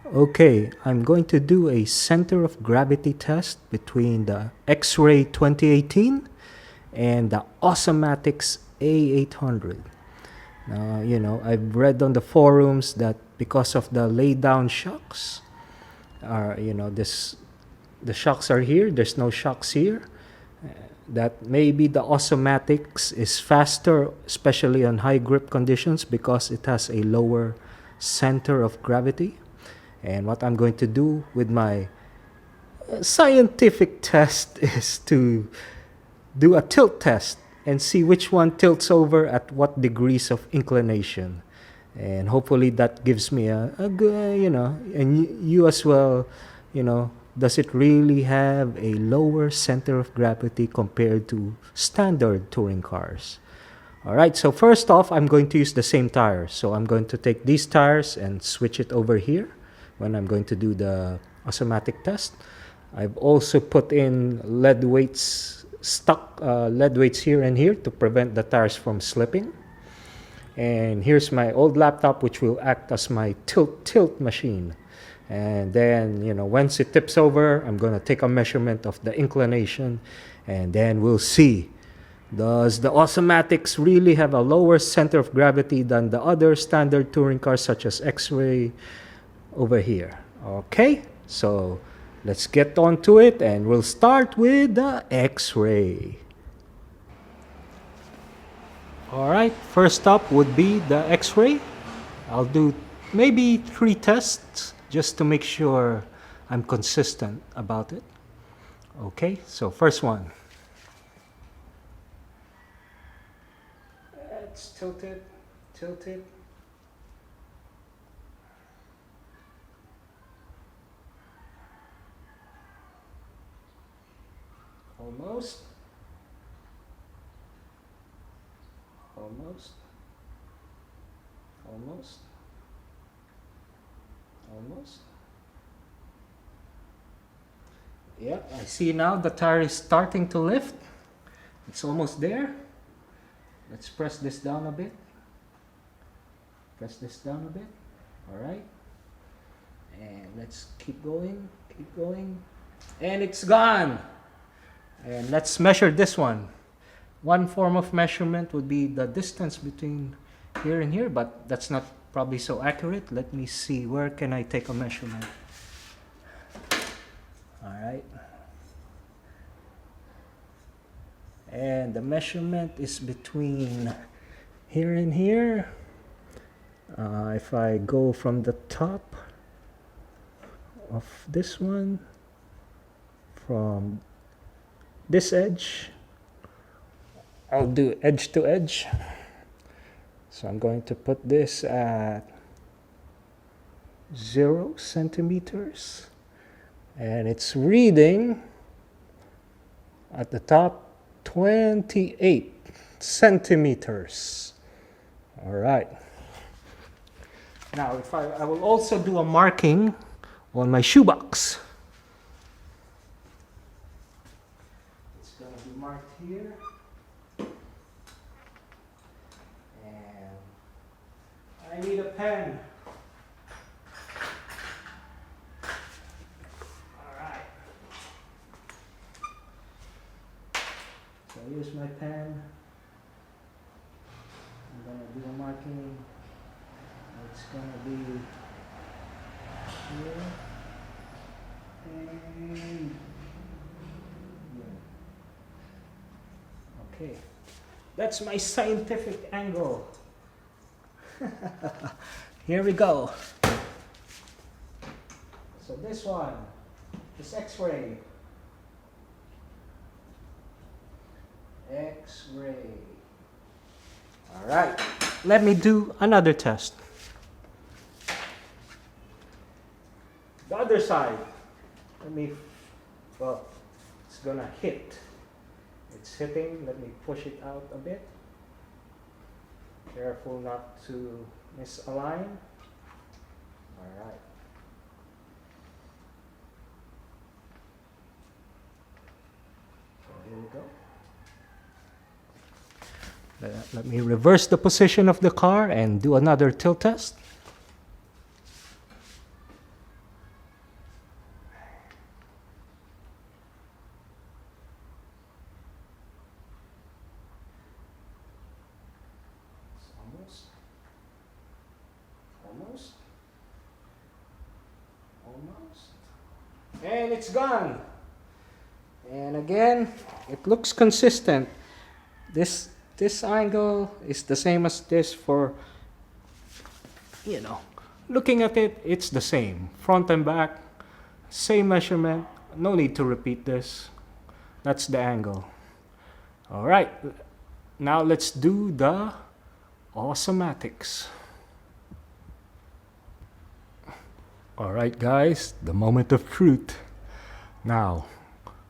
Okay, I'm going to do a center of gravity test between the Xray 2018 and the Awesomatix A800. Now, I've read on the forums that because of the laydown shocks, the shocks are here, there's no shocks here, that maybe the Awesomatix is faster, especially on high grip conditions, because it has a lower center of gravity. And what I'm going to do with my scientific test is to do a tilt test and see which one tilts over at what degrees of inclination. And hopefully that gives me a good, and you as well, does it really have a lower center of gravity compared to standard touring cars? All right, so first off, I'm going to use the same tires. So I'm going to take these tires and switch it over here when I'm going to do the Awesomatix test. I've also put in lead weights, stuck lead weights here and here to prevent the tires from slipping. And here's my old laptop, which will act as my tilt machine. And then, once it tips over, I'm going to take a measurement of the inclination, and then we'll see. Does the Awesomatix really have a lower center of gravity than the other standard touring cars such as Xray over here? Okay, so let's get on to it, and we'll start with the Xray. Alright, first up would be the Xray. I'll do maybe 3 tests just to make sure I'm consistent about it. Okay, so first one. Let's tilt it. Almost. Yeah, I see now the tire is starting to lift. It's almost there. Let's press this down a bit. All right. And let's keep going. And it's gone. And let's measure this one. One form of measurement would be the distance between here and here, but that's not probably so accurate. Let me see, where can I take a measurement? All right. And the measurement is between here and here. If I go from the top of this one, from this edge, I'll do edge to edge. So I'm going to put this at 0 centimeters. And it's reading at the top 28 centimeters. All right. Now, I will also do a marking on my shoebox. It's going to be marked here. I need a pen. Alright. So here's my pen. I'm going to do a marking. It's going to be here and here. Okay. That's my scientific angle. Here we go. So this one is Xray. All right. Let me do another test. The other side. It's gonna hit. It's hitting. Let me push it out a bit. Careful not to misalign. All right. So here we go. Let me reverse the position of the car and do another tilt test. And it's gone. And again, it looks consistent. This angle is the same as this for, you know, looking at it, it's the same. Front and back, same measurement. No need to repeat this. That's the angle. All right, now let's do the Awesomatix. All right, guys, the moment of truth. Now,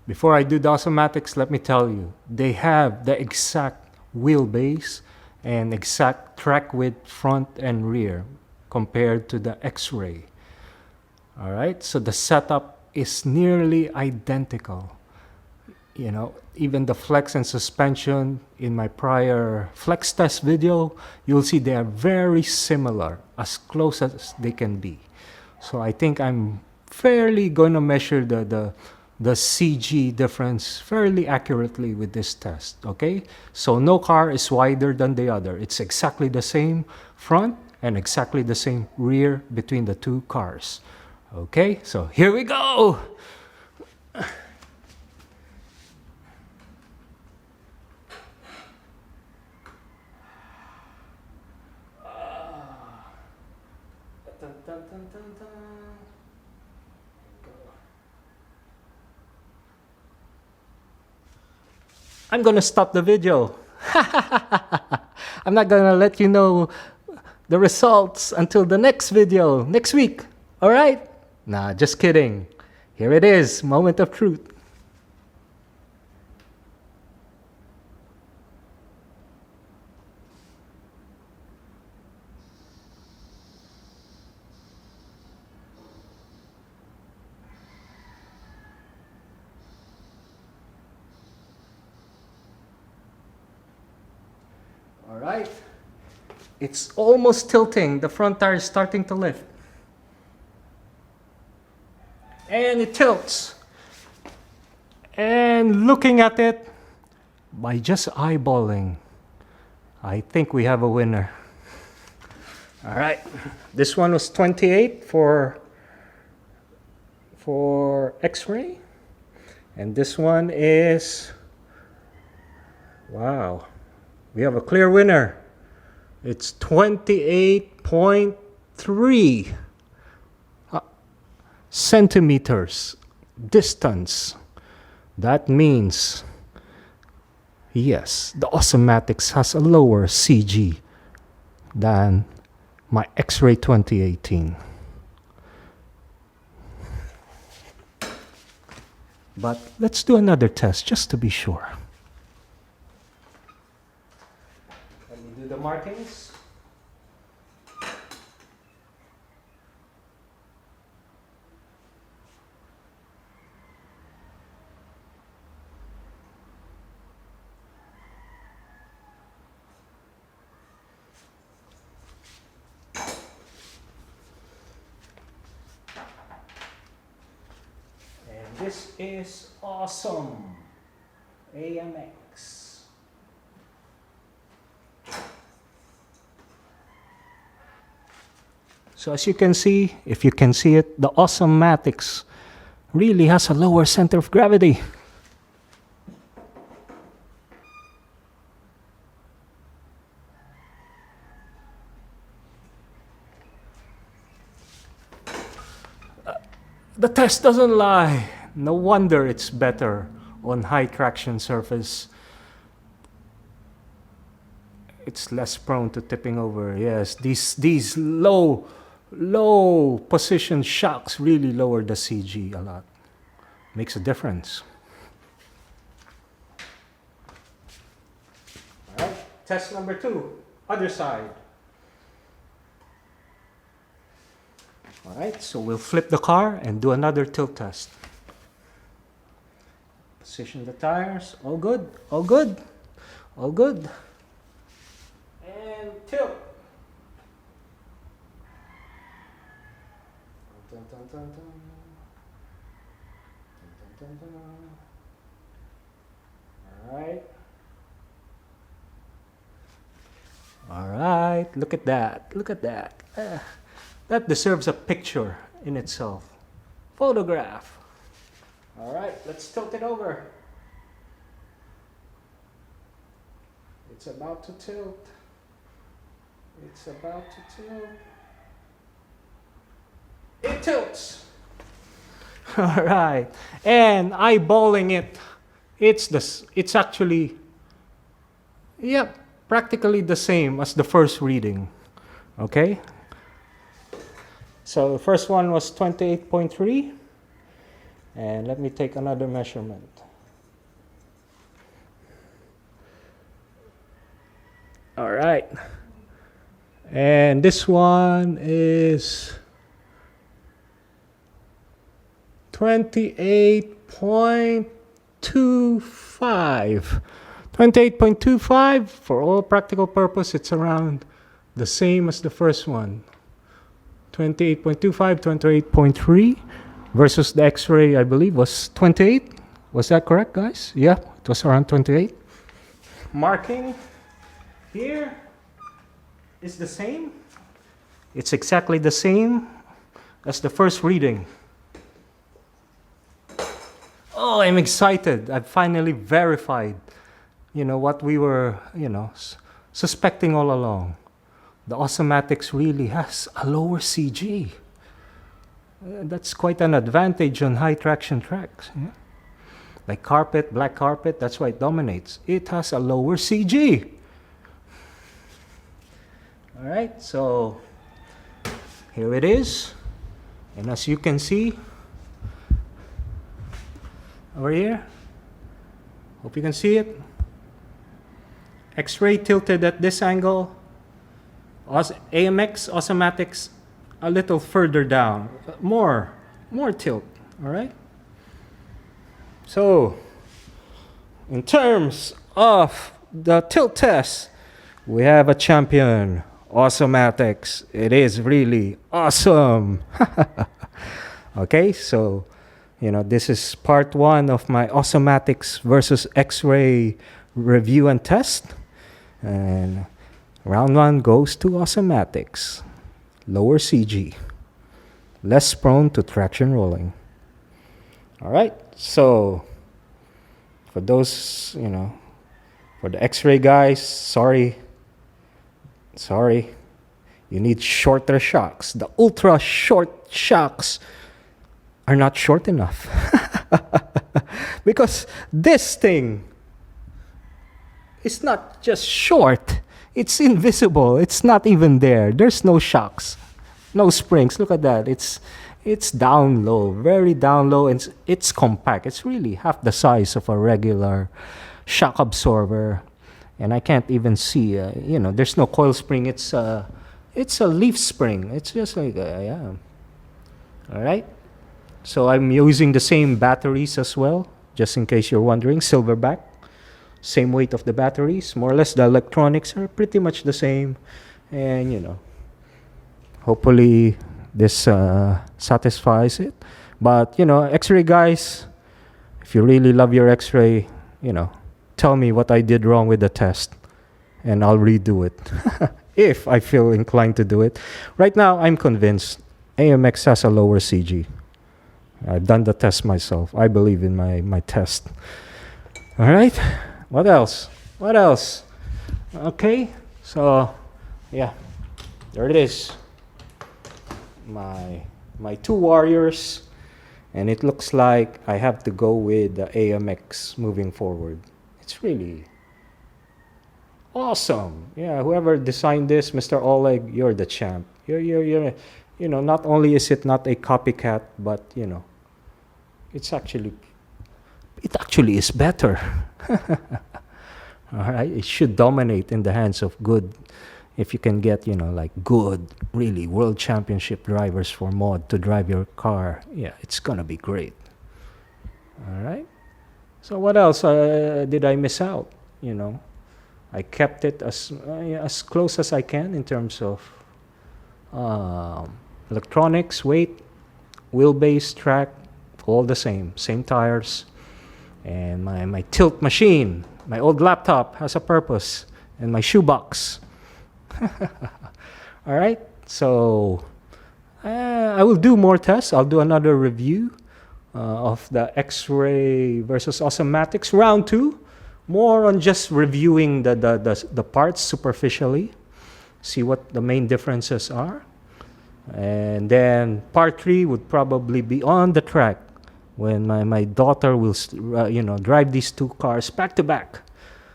before I do the Awesomatix, let me tell you, they have the exact wheelbase and exact track width front and rear compared to the Xray. All right, so the setup is nearly identical. You know, even the flex and suspension in my prior flex test video, you'll see they are very similar, as close as they can be. So I think I'm fairly going to measure the CG difference fairly accurately with this test, okay? So no car is wider than the other. It's exactly the same front and exactly the same rear between the two cars. Okay, so here we go! I'm gonna stop the video. I'm not gonna let you know the results until the next video, next week. All right? Nah, just kidding. Here it is, moment of truth. All right. It's almost tilting. The front tire is starting to lift. And it tilts. And looking at it, by just eyeballing, I think we have a winner. All right. This one was 28 for Xray. And this one is, wow. We have a clear winner. It's 28.3 centimeters distance. That means, yes, the Awesomatix has a lower CG than my Xray 2018. But let's do another test just to be sure. Let me do the markings. This is awesome. AMX. So as you can see, if you can see it, the Awesomatix really has a lower center of gravity. The test doesn't lie. No wonder it's better on high traction surface. It's less prone to tipping over. Yes, these low position shocks really lower the CG a lot. Makes a difference. All right, test number 2, other side. All right, so we'll flip the car and do another tilt test. Position the tires, all good, all good, all good. And tilt. Dun, dun, dun, dun. Dun, dun, dun, dun. All right. All right, look at that, look at that. That deserves a picture in itself. Photograph. All right, let's tilt it over. It's about to tilt. It's about to tilt. It tilts. All right, and eyeballing it, it's actually, yeah, practically the same as the first reading. Okay. So the first one was 28.3, and let me take another measurement. All right, and this one is 28.25. 28.25, for all practical purpose, it's around the same as the first one. 28.25, 28.3 versus the X-ray, I believe, was 28. Was that correct, guys? Yeah, it was around 28. Marking here is the same. It's exactly the same as the first reading. Oh, I'm excited. I've finally verified, what we were, suspecting all along. The Awesomatix really has a lower CG. That's quite an advantage on high traction tracks. Yeah? Like carpet, black carpet, that's why it dominates. It has a lower CG. All right, so here it is. And as you can see, over here, hope you can see it. X-ray tilted at this angle. AMX, Awesomatix, a little further down. More tilt, all right? So, in terms of the tilt test, we have a champion, Awesomatix. It is really awesome. Okay, so, this is part 1 of my Awesomatix versus X-ray review and test. And round 1 goes to Awesomatix. Lower CG. Less prone to traction rolling. Alright, so for those, for the X-ray guys, sorry. You need shorter shocks. The ultra short shocks are not short enough. Because this thing is not just short. It's invisible. It's not even there. There's no shocks, no springs. Look at that. It's down low, very down low, and it's compact. It's really half the size of a regular shock absorber. And I can't even see. There's no coil spring. It's a leaf spring. It's just like yeah. All right. So I'm using the same batteries as well, just in case you're wondering. Silverback. Same weight of the batteries, more or less. The electronics are pretty much the same, and hopefully this satisfies it. But X-ray guys, if you really love your X-ray, tell me what I did wrong with the test, and I'll redo it if I feel inclined to do it. Right now, I'm convinced AMX has a lower CG. I've done the test myself. I believe in my test. All right. What else? Okay, so yeah, there it is. My two warriors, and it looks like I have to go with the AMX moving forward. It's really awesome. Yeah, whoever designed this, Mr. Oleg, you're the champ. You're not only is it not a copycat, but it actually is better. All right, it should dominate in the hands of good. If you can get good, really world championship drivers for mod to drive your car, yeah, it's gonna be great. All right. So what else did I miss out? I kept it as close as I can in terms of electronics, weight, wheelbase, track, all the same tires. And my tilt machine, my old laptop has a purpose, and my shoebox. All right, so I will do more tests. I'll do another review of the Xray versus Awesomatix round 2. More on just reviewing the parts superficially, see what the main differences are. And then part 3 would probably be on the track when my daughter will drive these two cars back to back.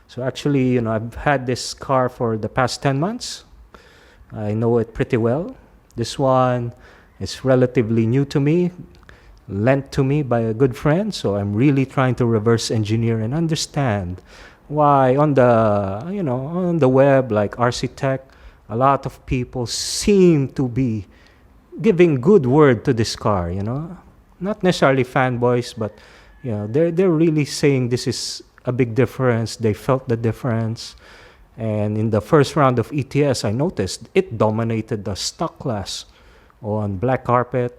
So actually, I've had this car for the past 10 months. I know it pretty well. This one is relatively new to me, lent to me by a good friend, so I'm really trying to reverse engineer and understand why on the web, like RC Tech, a lot of people seem to be giving good word to this car, not necessarily fanboys, but they're really saying this is a big difference. They felt the difference. And in the first round of ETS, I noticed it dominated the stock class on black carpet,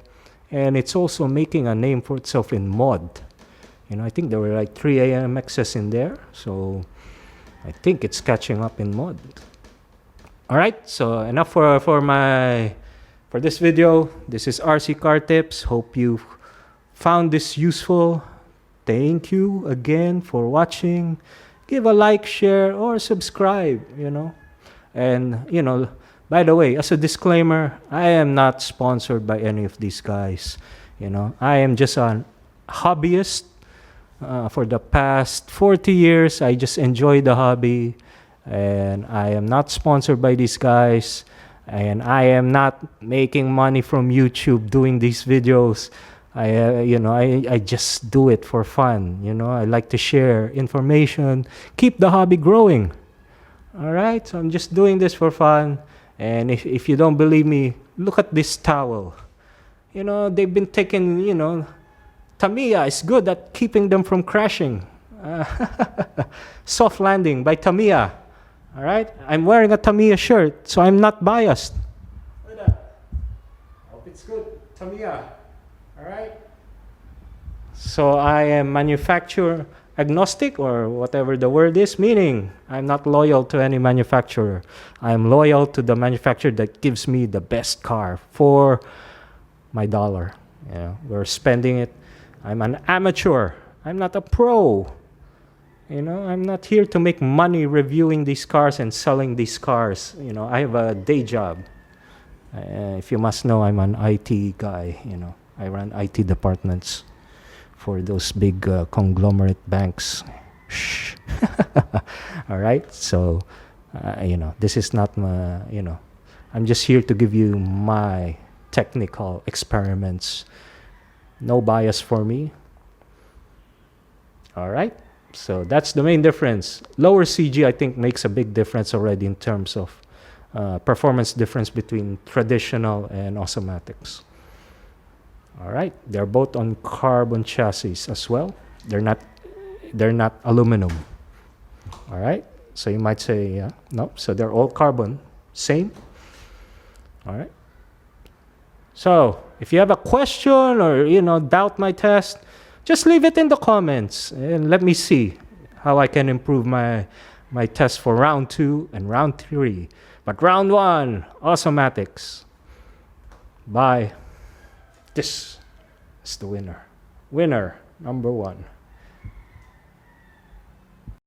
and it's also making a name for itself in mod. I think there were like 3 AMXs in there, so I think it's catching up in mod. All right, so enough for this video. This is RC Car Tips. Hope you found this useful. Thank you again for watching. Give a like, share, or subscribe, And, by the way, as a disclaimer, I am not sponsored by any of these guys. I am just a hobbyist. For the past 40 years, I just enjoy the hobby. And I am not sponsored by these guys. And I am not making money from YouTube doing these videos. I just do it for fun. I like to share information, keep the hobby growing. All right, so I'm just doing this for fun. And if you don't believe me, look at this towel. They've been taking, Tamiya is good at keeping them from crashing. Soft Landing by Tamiya. All right, I'm wearing a Tamiya shirt, so I'm not biased. Look at that. Hope it's good, Tamiya. All right. So I am manufacturer agnostic, or whatever the word is, meaning I'm not loyal to any manufacturer. I'm loyal to the manufacturer that gives me the best car for my dollar. We're spending it. I'm an amateur. I'm not a pro. I'm not here to make money reviewing these cars and selling these cars. I have a day job. If you must know, I'm an IT guy. I run IT departments for those big conglomerate banks. Shh. All right. So, this is not my, I'm just here to give you my technical experiments. No bias for me. All right. So that's the main difference. Lower CG, I think, makes a big difference already in terms of performance difference between traditional and Awesomatics. All right, they're both on carbon chassis as well. They're not aluminum. All right, so you might say, yeah, no. So they're all carbon, same. All right. So if you have a question or doubt my test, just leave it in the comments and let me see how I can improve my test for round 2 and round 3. But round 1, Awesomatics. Bye. This is the winner. Winner number 1.